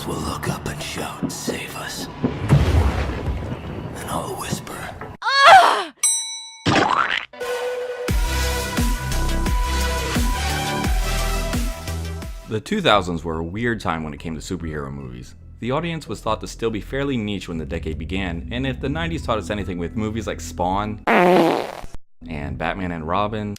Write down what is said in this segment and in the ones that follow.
criminals will look up and shout, "Save us." And I'll whisper, "Ah!" The 2000s were a weird time when it came to superhero movies. The audience was thought to still be fairly niche when the decade began, and if the 90s taught us anything with movies like Spawn and Batman and Robin,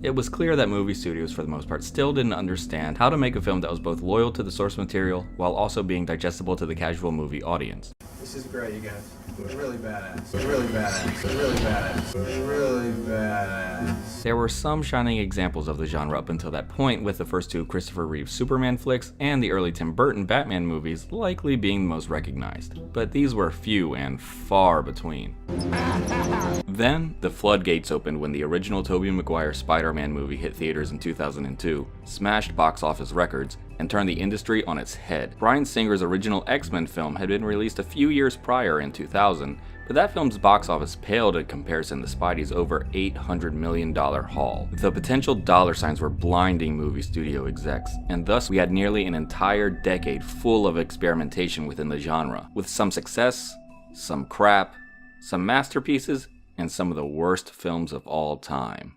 it was clear that movie studios for the most part still didn't understand how to make a film that was both loyal to the source material while also being digestible to the casual movie audience. This is great, you guys. It's really badass. It's really badass. It's really badass. It's really badass. There were some shining examples of the genre up until that point, with the first two Christopher Reeve Superman flicks and the early Tim Burton Batman movies likely being the most recognized, but these were few and far between. Then, the floodgates opened when the original Tobey Maguire Spider-Man movie hit theaters in 2002, smashed box office records, and turned the industry on its head. Bryan Singer's original X-Men film had been released a few years prior in 2000, but that film's box office paled in comparison to Spidey's over $800 million haul. The potential dollar signs were blinding movie studio execs, and thus we had nearly an entire decade full of experimentation within the genre, with some success, some crap, some masterpieces, and some of the worst films of all time.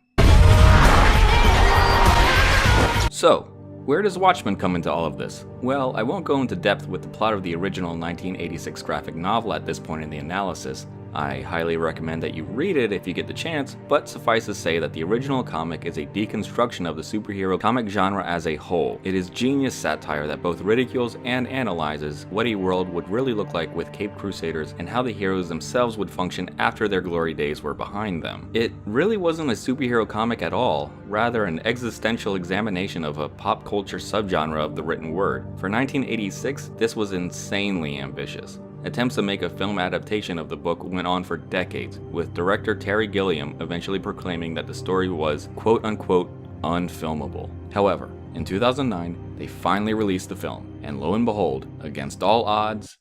So, where does Watchmen come into all of this? Well, I won't go into depth with the plot of the original 1986 graphic novel at this point in the analysis. I highly recommend that you read it if you get the chance, but suffice to say that the original comic is a deconstruction of the superhero comic genre as a whole. It is genius satire that both ridicules and analyzes what a world would really look like with Caped Crusaders and how the heroes themselves would function after their glory days were behind them. It really wasn't a superhero comic at all, rather an existential examination of a pop culture subgenre of the written word. For 1986, this was insanely ambitious. Attempts to make a film adaptation of the book went on for decades, with director Terry Gilliam eventually proclaiming that the story was quote-unquote unfilmable. However, in 2009, they finally released the film, and lo and behold, against all odds,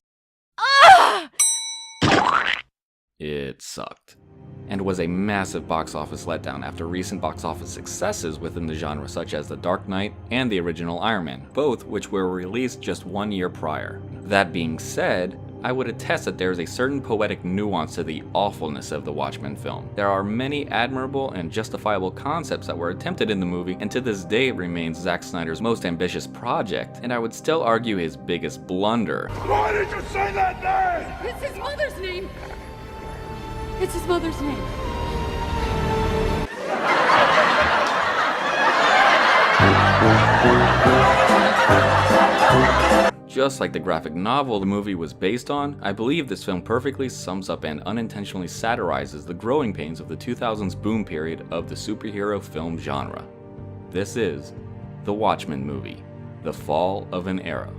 it sucked, and was a massive box office letdown after recent box office successes within the genre such as The Dark Knight and the original Iron Man, both which were released just 1 year prior. That being said, I would attest that there is a certain poetic nuance to the awfulness of the Watchmen film. There are many admirable and justifiable concepts that were attempted in the movie, and to this day it remains Zack Snyder's most ambitious project, and I would still argue his biggest blunder. Why did you say that name? It's his mother's name. It's his mother's name. Just like the graphic novel the movie was based on, I believe this film perfectly sums up and unintentionally satirizes the growing pains of the 2000s boom period of the superhero film genre. This is The Watchmen movie, The Fall of an Era.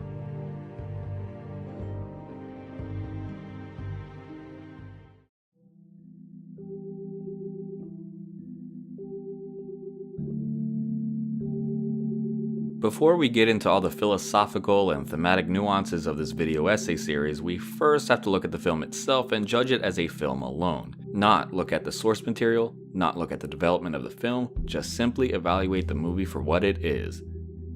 Before we get into all the philosophical and thematic nuances of this video essay series, we first have to look at the film itself and judge it as a film alone. Not look at the source material, not look at the development of the film, just simply evaluate the movie for what it is.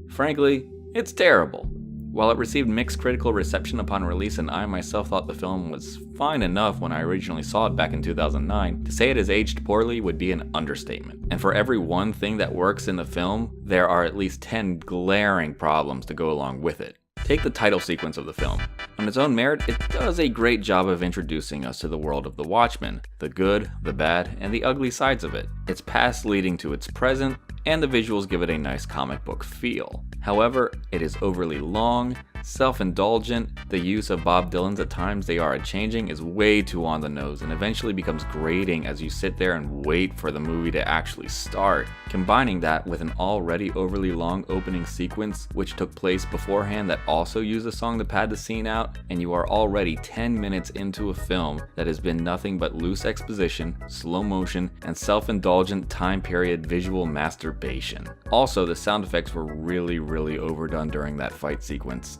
Frankly, it's terrible. While it received mixed critical reception upon release, and I myself thought the film was fine enough when I originally saw it back in 2009, to say it has aged poorly would be an understatement. And for every one thing that works in the film, there are at least 10 glaring problems to go along with it. Take the title sequence of the film. On its own merit, it does a great job of introducing us to the world of the Watchmen, the good, the bad, and the ugly sides of it. Its past leading to its present, and the visuals give it a nice comic book feel. However, it is overly long, self-indulgent, the use of Bob Dylan's At Times They Are A-Changing is way too on the nose and eventually becomes grating as you sit there and wait for the movie to actually start. Combining that with an already overly long opening sequence which took place beforehand that also used a song to pad the scene out, and you are already 10 minutes into a film that has been nothing but loose exposition, slow motion, and self-indulgent time period visual masturbation. Also, the sound effects were really overdone during that fight sequence.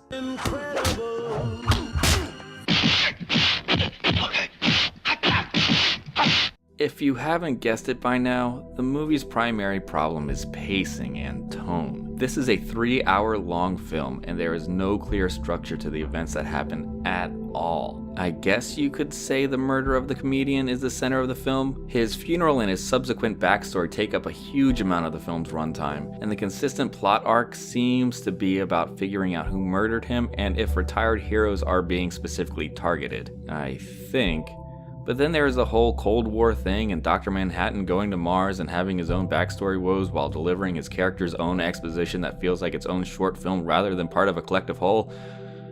If you haven't guessed it by now, the movie's primary problem is pacing and tone. This is a 3-hour long film, and there is no clear structure to the events that happen at all. I guess you could say the murder of the comedian is the center of the film. His funeral and his subsequent backstory take up a huge amount of the film's runtime, and the consistent plot arc seems to be about figuring out who murdered him and if retired heroes are being specifically targeted, I think. But then there's the whole Cold War thing and Dr. Manhattan going to Mars and having his own backstory woes while delivering his character's own exposition that feels like its own short film rather than part of a collective whole.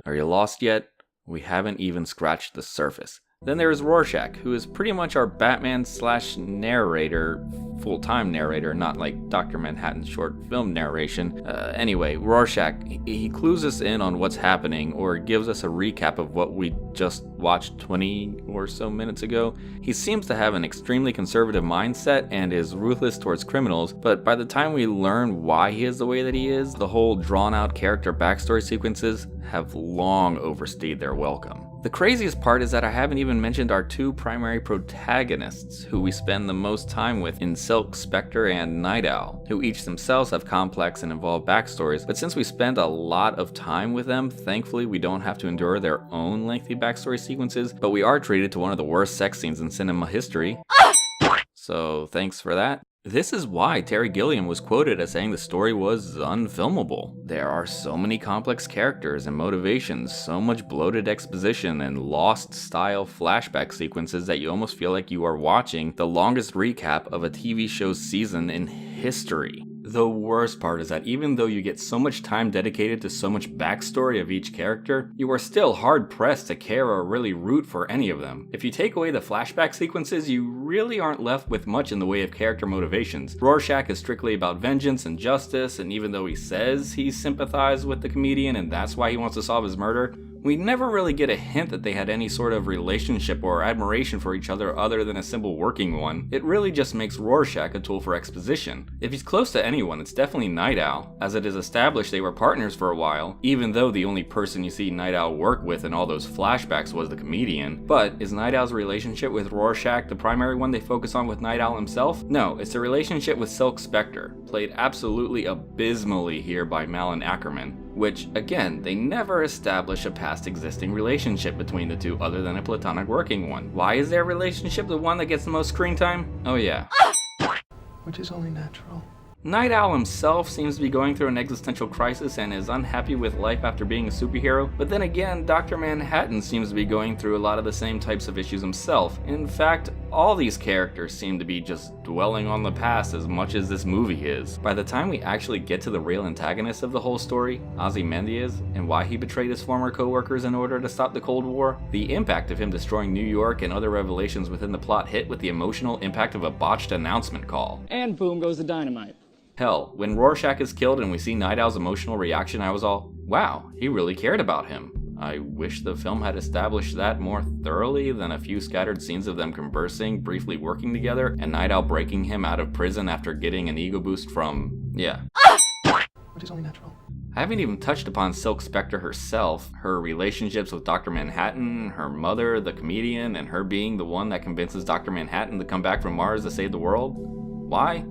Are you lost yet? We haven't even scratched the surface. Then there is Rorschach, who is pretty much our Batman/narrator, full-time narrator, not like Dr. Manhattan's short film narration. Anyway, Rorschach, he clues us in on what's happening or gives us a recap of what we just watched 20 or so minutes ago. He seems to have an extremely conservative mindset and is ruthless towards criminals, but by the time we learn why he is the way that he is, the whole drawn-out character backstory sequences have long overstayed their welcome. The craziest part is that I haven't even mentioned our two primary protagonists, who we spend the most time with in Silk, Spectre, and Night Owl, who each themselves have complex and involved backstories, but since we spend a lot of time with them, thankfully we don't have to endure their own lengthy backstory sequences, but we are treated to one of the worst sex scenes in cinema history. So thanks for that. This is why Terry Gilliam was quoted as saying the story was unfilmable. There are so many complex characters and motivations, so much bloated exposition and Lost-style flashback sequences that you almost feel like you are watching the longest recap of a TV show's season in history. The worst part is that even though you get so much time dedicated to so much backstory of each character, you are still hard-pressed to care or really root for any of them. If you take away the flashback sequences, you really aren't left with much in the way of character motivations. Rorschach is strictly about vengeance and justice, and even though he says he sympathizes with the comedian and that's why he wants to solve his murder, we never really get a hint that they had any sort of relationship or admiration for each other than a simple working one. It really just makes Rorschach a tool for exposition. If he's close to anyone, it's definitely Night Owl, as it is established they were partners for a while, even though the only person you see Night Owl work with in all those flashbacks was the comedian. But is Night Owl's relationship with Rorschach the primary one they focus on with Night Owl himself? No, it's the relationship with Silk Spectre, played absolutely abysmally here by Malin Ackerman, which, again, they never establish a past existing relationship between the two other than a platonic working one. Why is their relationship the one that gets the most screen time? Oh yeah. Which is only natural. Night Owl himself seems to be going through an existential crisis and is unhappy with life after being a superhero, but then again, Dr. Manhattan seems to be going through a lot of the same types of issues himself. In fact, all these characters seem to be just dwelling on the past as much as this movie is. By the time we actually get to the real antagonist of the whole story, Ozymandias, and why he betrayed his former co-workers in order to stop the Cold War, the impact of him destroying New York and other revelations within the plot hit with the emotional impact of a botched announcement call. And boom goes the dynamite. Hell, when Rorschach is killed and we see Night Owl's emotional reaction, I was all, wow, he really cared about him. I wish the film had established that more thoroughly than a few scattered scenes of them conversing, briefly working together, and Night Owl breaking him out of prison after getting an ego boost from, yeah. Which is only natural. I haven't even touched upon Silk Spectre herself, her relationships with Dr. Manhattan, her mother, the comedian, and her being the one that convinces Dr. Manhattan to come back from Mars to save the world. Why?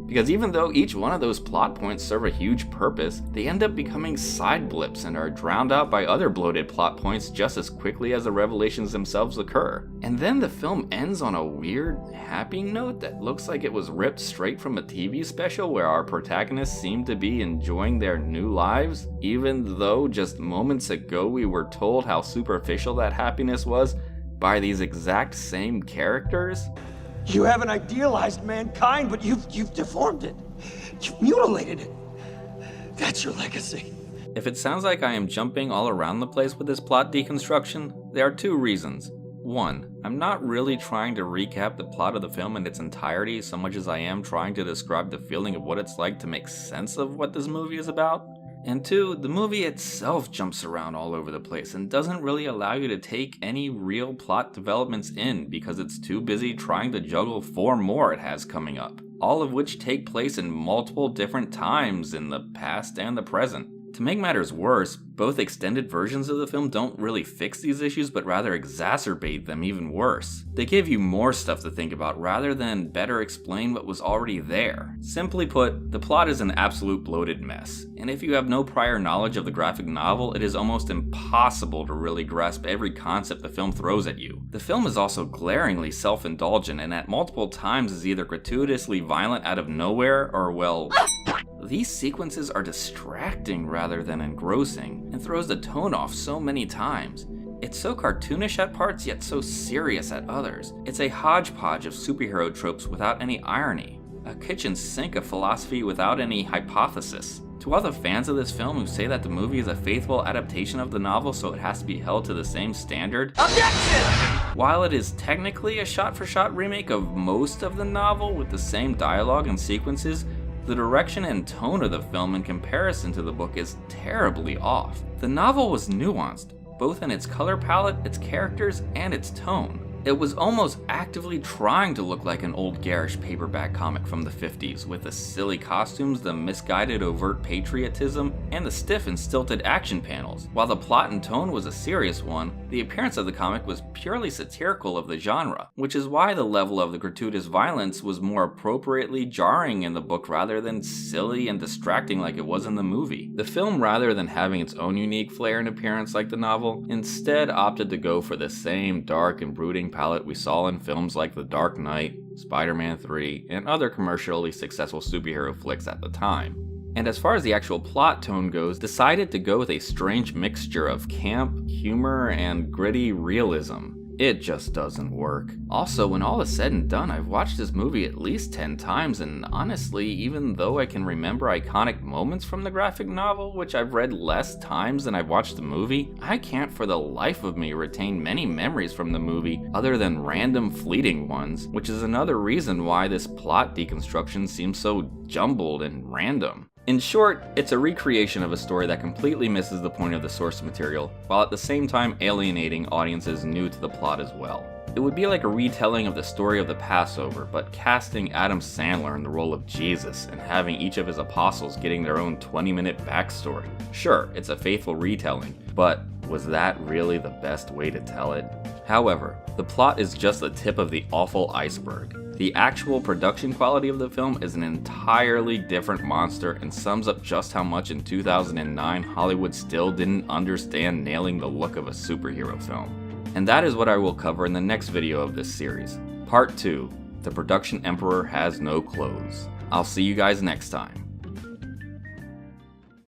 Because even though each one of those plot points serve a huge purpose, they end up becoming side blips and are drowned out by other bloated plot points just as quickly as the revelations themselves occur. And then the film ends on a weird, happy note that looks like it was ripped straight from a TV special where our protagonists seem to be enjoying their new lives, even though just moments ago we were told how superficial that happiness was by these exact same characters. You haven't idealized mankind, but you've deformed it. You've mutilated it. That's your legacy. If it sounds like I am jumping all around the place with this plot deconstruction, there are two reasons. One, I'm not really trying to recap the plot of the film in its entirety so much as I am trying to describe the feeling of what it's like to make sense of what this movie is about. And two, the movie itself jumps around all over the place and doesn't really allow you to take any real plot developments in because it's too busy trying to juggle 4 more it has coming up, all of which take place in multiple different times in the past and the present. To To make matters worse, both extended versions of the film don't really fix these issues but rather exacerbate them even worse. They give you more stuff to think about rather than better explain what was already there. Simply put, the plot is an absolute bloated mess, and if you have no prior knowledge of the graphic novel, it is almost impossible to really grasp every concept the film throws at you. The film is also glaringly self-indulgent and at multiple times is either gratuitously violent out of nowhere or, well, these sequences are distracting rather than engrossing, and throws the tone off so many times. It's so cartoonish at parts, yet so serious at others. It's a hodgepodge of superhero tropes without any irony, a kitchen sink of philosophy without any hypothesis. To all the fans of this film who say that the movie is a faithful adaptation of the novel so it has to be held to the same standard, objection! While it is technically a shot-for-shot remake of most of the novel with the same dialogue and sequences, the direction and tone of the film in comparison to the book is terribly off. The novel was nuanced, both in its color palette, its characters, and its tone. It was almost actively trying to look like an old garish paperback comic from the 50s, with the silly costumes, the misguided overt patriotism, and the stiff and stilted action panels. While the plot and tone was a serious one, the appearance of the comic was purely satirical of the genre, which is why the level of the gratuitous violence was more appropriately jarring in the book rather than silly and distracting like it was in the movie. The film, rather than having its own unique flair and appearance like the novel, instead opted to go for the same dark and brooding palette we saw in films like The Dark Knight, Spider-Man 3, and other commercially successful superhero flicks at the time. And as far as the actual plot tone goes, decided to go with a strange mixture of camp, humor, and gritty realism. It just doesn't work. Also, when all is said and done, I've watched this movie at least 10 times, and honestly, even though I can remember iconic moments from the graphic novel, which I've read less times than I've watched the movie, I can't for the life of me retain many memories from the movie other than random fleeting ones, which is another reason why this plot deconstruction seems so jumbled and random. In short, it's a recreation of a story that completely misses the point of the source material, while at the same time alienating audiences new to the plot as well. It would be like a retelling of the story of the Passover, but casting Adam Sandler in the role of Jesus and having each of his apostles getting their own 20-minute backstory. Sure, it's a faithful retelling, but was that really the best way to tell it? However, the plot is just the tip of the awful iceberg. The actual production quality of the film is an entirely different monster and sums up just how much in 2009 Hollywood still didn't understand nailing the look of a superhero film. And that is what I will cover in the next video of this series. Part 2, The Production Emperor Has No Clothes. I'll see you guys next time.